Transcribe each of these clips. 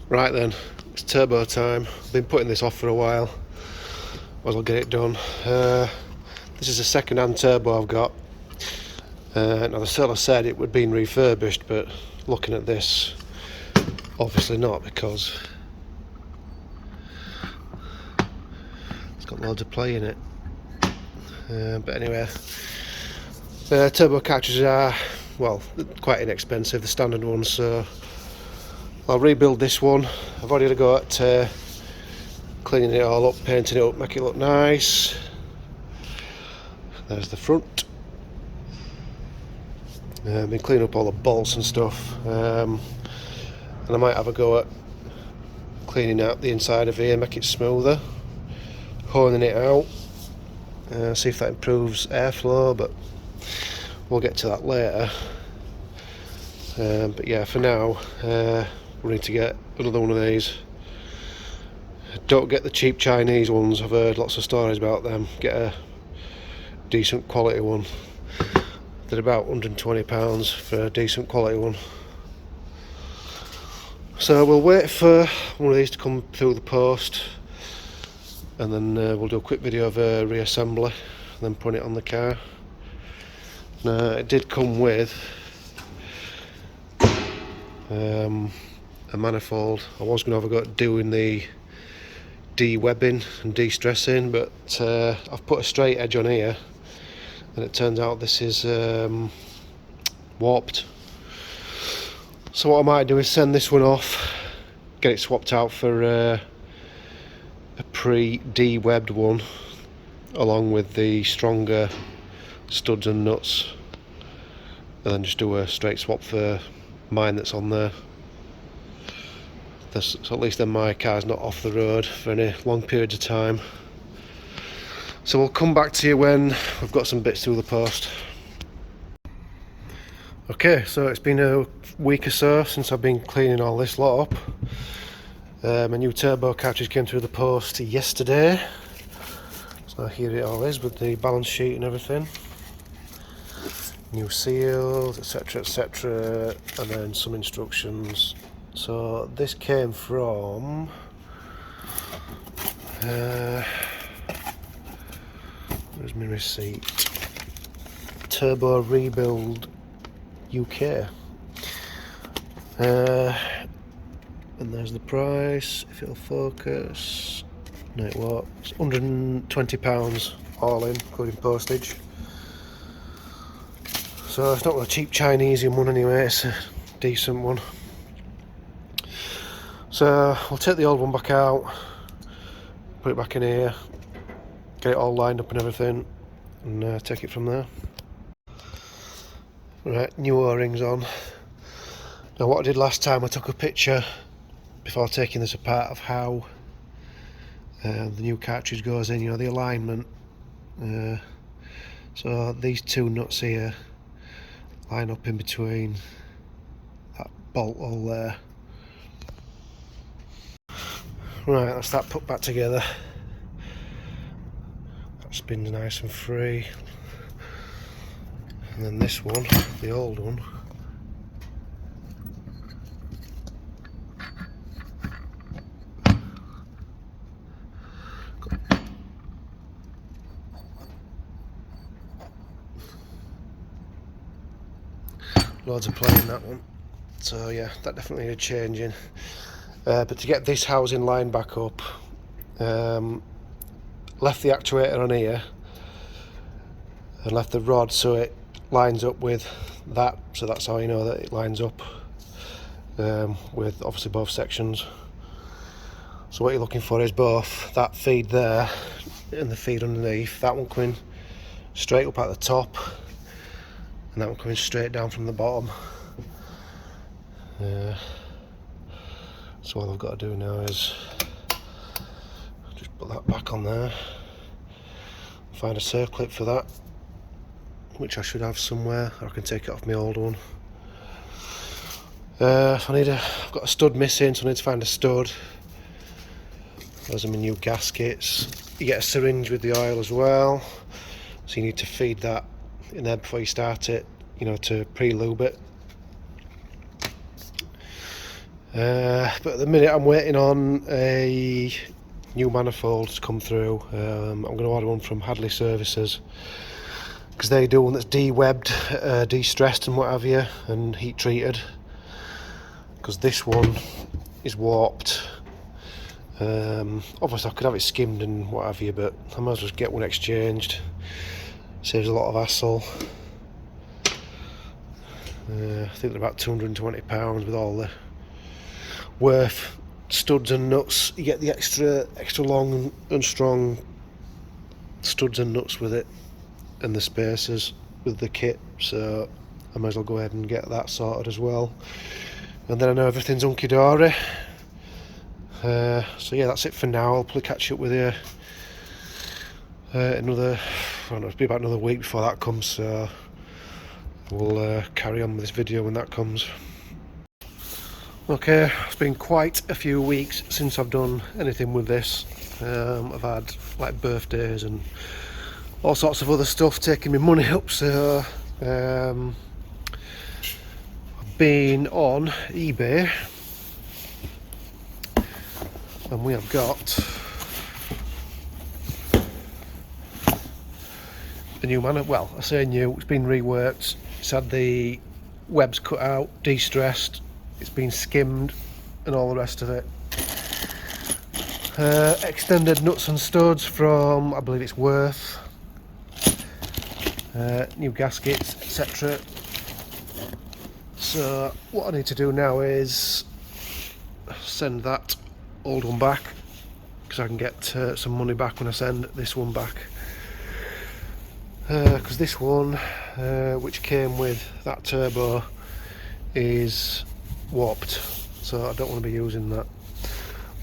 Right then, it's turbo time. I've been putting this off for a while. Might as well get it done. This is a second-hand turbo I've got. Now the seller said it would be refurbished, but looking at this, obviously not, because it's got loads of play in it. But anyway, turbo cartridges are, well, quite inexpensive, the standard ones, so I'll rebuild this one. I've already got cleaning it all up, painting it up, make it look nice. There's the front. I've been cleaning up all the bolts and stuff, and I might have a go at cleaning out the inside of here, make it smoother, honing it out, see if that improves airflow, but we'll get to that later. But yeah, for now, we need to get another one of these. Don't get the cheap Chinese ones, I've heard lots of stories about them. Get a decent quality one. They're about £120 for a decent quality one. So we'll wait for one of these to come through the post, and then we'll do a quick video of a reassembly and then put it on the car. Now it did come with a manifold. I was going to have a go at doing the de-webbing and de-stressing, but I've put a straight edge on here and it turns out this is warped. So what I might do is send this one off, get it swapped out for a pre-de-webbed one along with the stronger studs and nuts, and then just do a straight swap for mine that's on there. So at least then my car's not off the road for any long periods of time. So we'll come back to you when we've got some bits through the post. Okay, so it's been a week or so since I've been cleaning all this lot up. My new turbo cartridge came through the post yesterday. So here it all is with the balance sheet and everything. New seals, etc, etc, and then some instructions. So this came from where's my receipt? Turbo Rebuild UK. And there's the price, if it'll focus. No, it won't. It's £120 all in, including postage. So it's not a cheap Chinese one anyway, it's a decent one. So we'll take the old one back out, put it back in here, get it all lined up and everything, and take it from there. Right, new O-rings on. Now what I did last time, I took a picture before taking this apart of how the new cartridge goes in, you know, the alignment. So these two nuts here line up in between that bolt hole there. Right, that's that put back together. That spins nice and free. And then this one, the old one, loads of play in that one. So yeah, that definitely needed changing. But to get this housing line back up, left the actuator on here and left the rod so it lines up with that, so that's how you know that it lines up with obviously both sections. So what you're looking for is both that feed there and the feed underneath, that one coming straight up at the top and that one coming straight down from the bottom. So all I've got to do now is just put that back on there, find a circlip for that, which I should have somewhere, or I can take it off my old one. So I've got a stud missing, so I need to find a stud. Those are my new gaskets. You get a syringe with the oil as well, so you need to feed that in there before you start it, you know, to pre-lube it. But at the minute I'm waiting on a new manifold to come through. I'm going to order one from Hadley Services, because they do one that's de-webbed, de-stressed and what have you, and heat treated, because this one is warped. Obviously I could have it skimmed and what have you, but I might as well just get one exchanged. Saves a lot of hassle. I think they're about £220 with all the worth studs and nuts. You get the extra long and strong studs and nuts with it, and the spacers with the kit, so I might as well go ahead and get that sorted as well, and then I know everything's hunky-dory. So yeah, that's it for now. I'll probably catch up with you another, I don't know, it'll be about another week before that comes, so we'll carry on with this video when that comes. Okay, it's been quite a few weeks since I've done anything with this. I've had like birthdays and all sorts of other stuff taking my money up, so I've been on eBay and we have got a new manifold. Well, I say new, it's been reworked. It's had the webs cut out, de-stressed, it's been skimmed and all the rest of it. Extended nuts and studs from, I believe it's Worth. New gaskets, etc. So what I need to do now is send that old one back, because I can get some money back when I send this one back. Because this one, which came with that turbo, is warped, so I don't want to be using that.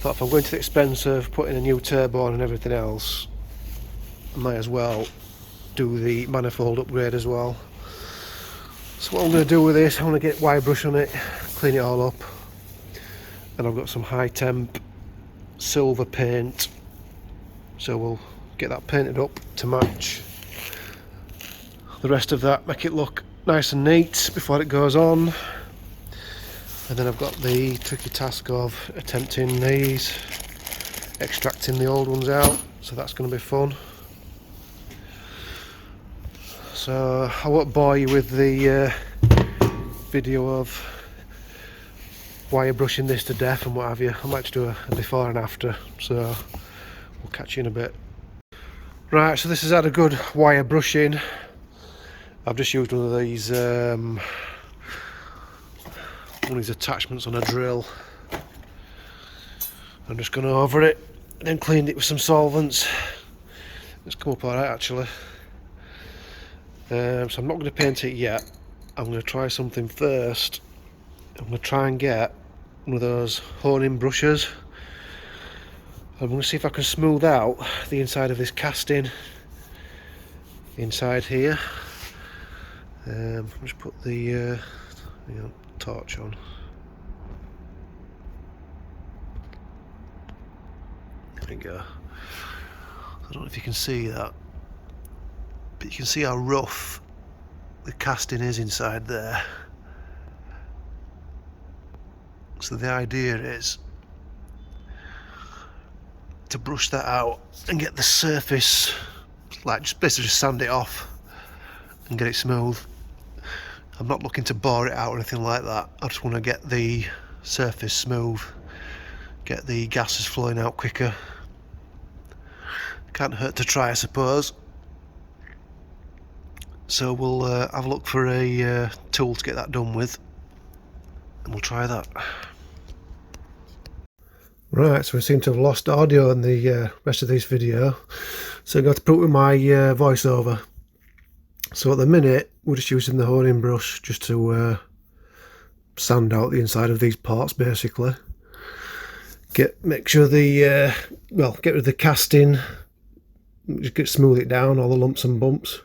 Thought if I'm going to the expense of putting a new turbo on and everything else, I might as well do the manifold upgrade as well. So what I'm going to do with this, I want to get wire brush on it, clean it all up, and I've got some high temp silver paint, so we'll get that painted up to match the rest of that, make it look nice and neat before it goes on. And then I've got the tricky task of attempting these, extracting the old ones out, so that's going to be fun. So I won't bore you with the video of wire brushing this to death and what have you. I might do a before and after, so we'll catch you in a bit. Right, so this has had a good wire brushing. I've just used one of these attachments on a drill. I'm just gone over it, then cleaned it with some solvents. It's come up alright actually. So I'm not going to paint it yet. I'm going to try something first. I'm going to try and get one of those honing brushes. I'm going to see if I can smooth out the inside of this casting inside here. Just put the torch on. There we go. I don't know if you can see that, but you can see how rough the casting is inside there. So the idea is to brush that out and get the surface, like just basically just sand it off and get it smooth. I'm not looking to bore it out or anything like that. I just want to get the surface smooth, get the gases flowing out quicker. Can't hurt to try, I suppose. So we'll have a look for a tool to get that done with, and we'll try that. Right, so we seem to have lost audio in the rest of this video, so I'm going to put it with my voiceover. So at the minute we're just using the honing brush just to sand out the inside of these parts, basically. Make sure the well, get rid of the casting, just smooth it down, all the lumps and bumps.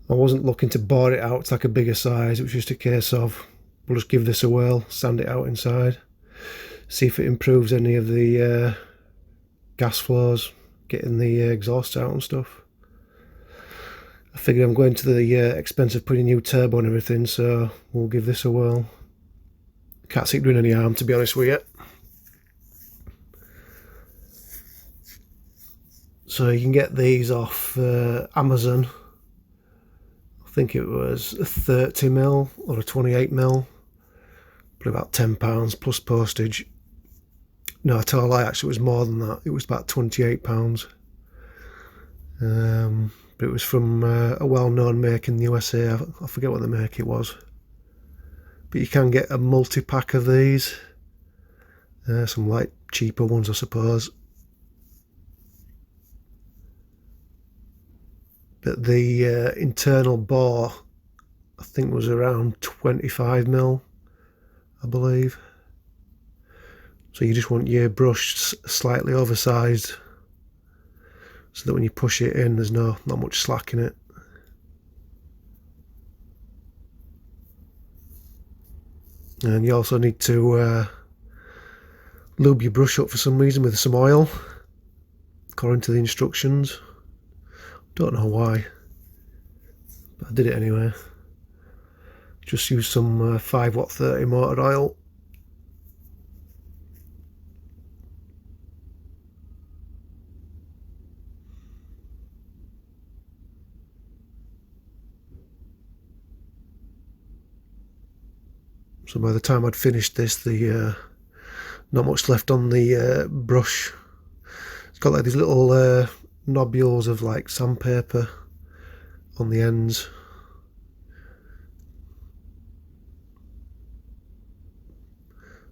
I wasn't looking to bore it out to like a bigger size. It was just a case of we'll just give this a whirl, sand it out inside, see if it improves any of the gas flows, getting the exhaust out and stuff. I figure I'm going to the expense of putting a new turbo and everything, so we'll give this a whirl. Can't see it doing any harm, to be honest with you. So you can get these off Amazon. I think it was a 30mm or a 28mm, but about £10 plus postage. No, I tell a lie, actually it was more than that. It was about £28. But it was from a well-known make in the USA. I forget what the make it was. But you can get a multi-pack of these. Some like cheaper ones, I suppose. But the internal bore, I think, was around 25mm, I believe. So you just want your brush slightly oversized, so that when you push it in, there's not much slack in it. And you also need to lube your brush up for some reason with some oil, according to the instructions. Don't know why, but I did it anyway. Just use some 5W 30 motor oil. So by the time I'd finished this, not much left on the brush. It's got like these little nobules of like sandpaper on the ends.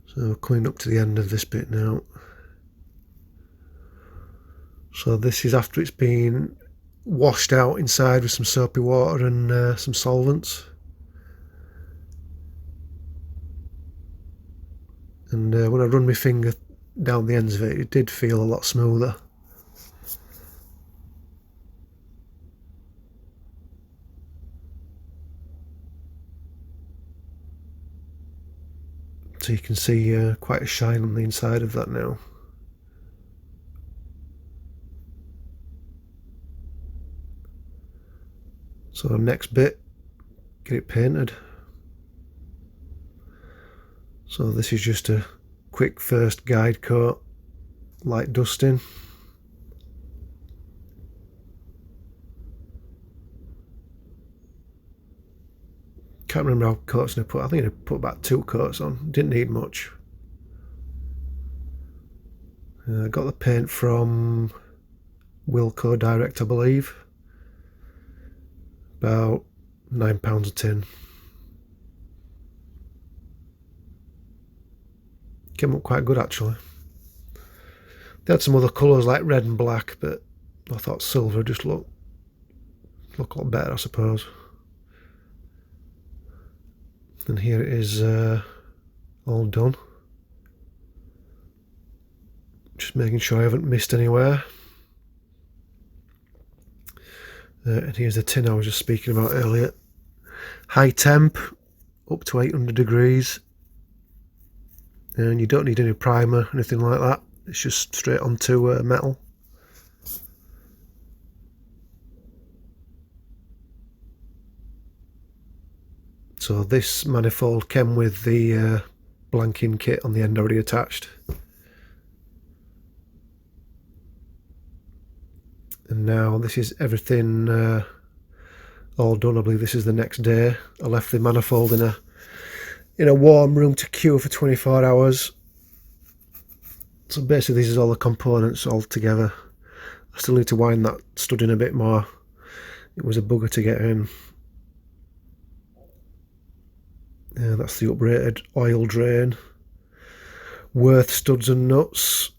So coming up to the end of this bit now. So this is after it's been washed out inside with some soapy water and some solvents. And when I run my finger down the ends of it, it did feel a lot smoother. So you can see quite a shine on the inside of that now. So next bit, get it painted. So this is just a quick first guide coat, light dusting. Can't remember how coats I put. I think I put about 2 coats on. Didn't need much. I got the paint from Wilco Direct, I believe. About £9 a tin. Came up quite good actually. They had some other colours like red and black, but I thought silver just looked a lot better, I suppose. And here it is all done. Just making sure I haven't missed anywhere. And here's the tin I was just speaking about earlier. High temp, up to 800 degrees. And you don't need any primer or anything like that. It's just straight onto metal. So this manifold came with the blanking kit on the end already attached. And now this is everything all done. I believe this is the next day. I left the manifold in a warm room to cure for 24 hours. So basically this is all the components all together. I still need to wind that stud in a bit more. It was a bugger to get in. Yeah, that's the uprated oil drain. Worth studs and nuts,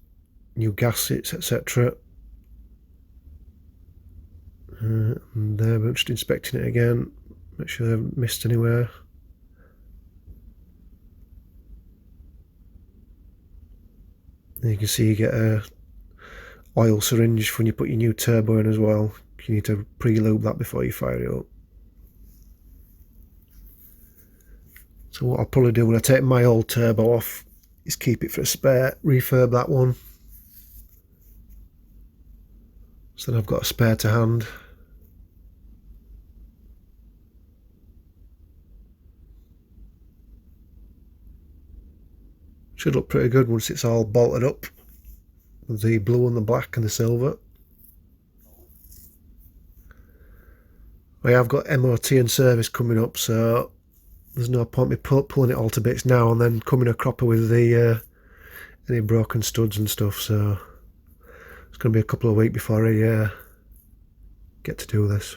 new gaskets, etc. And there, we're just inspecting it again. Make sure I haven't missed anywhere. And you can see you get a oil syringe when you put your new turbo in as well. You need to pre-lube that before you fire it up. So what I'll probably do when I take my old turbo off is keep it for a spare, refurb that one. So then I've got a spare to hand. Should look pretty good once it's all bolted up with the blue and the black and the silver. I have got MOT and service coming up, so there's no point me pulling it all to bits now and then coming a cropper with the any broken studs and stuff, so it's going to be a couple of weeks before I get to do this.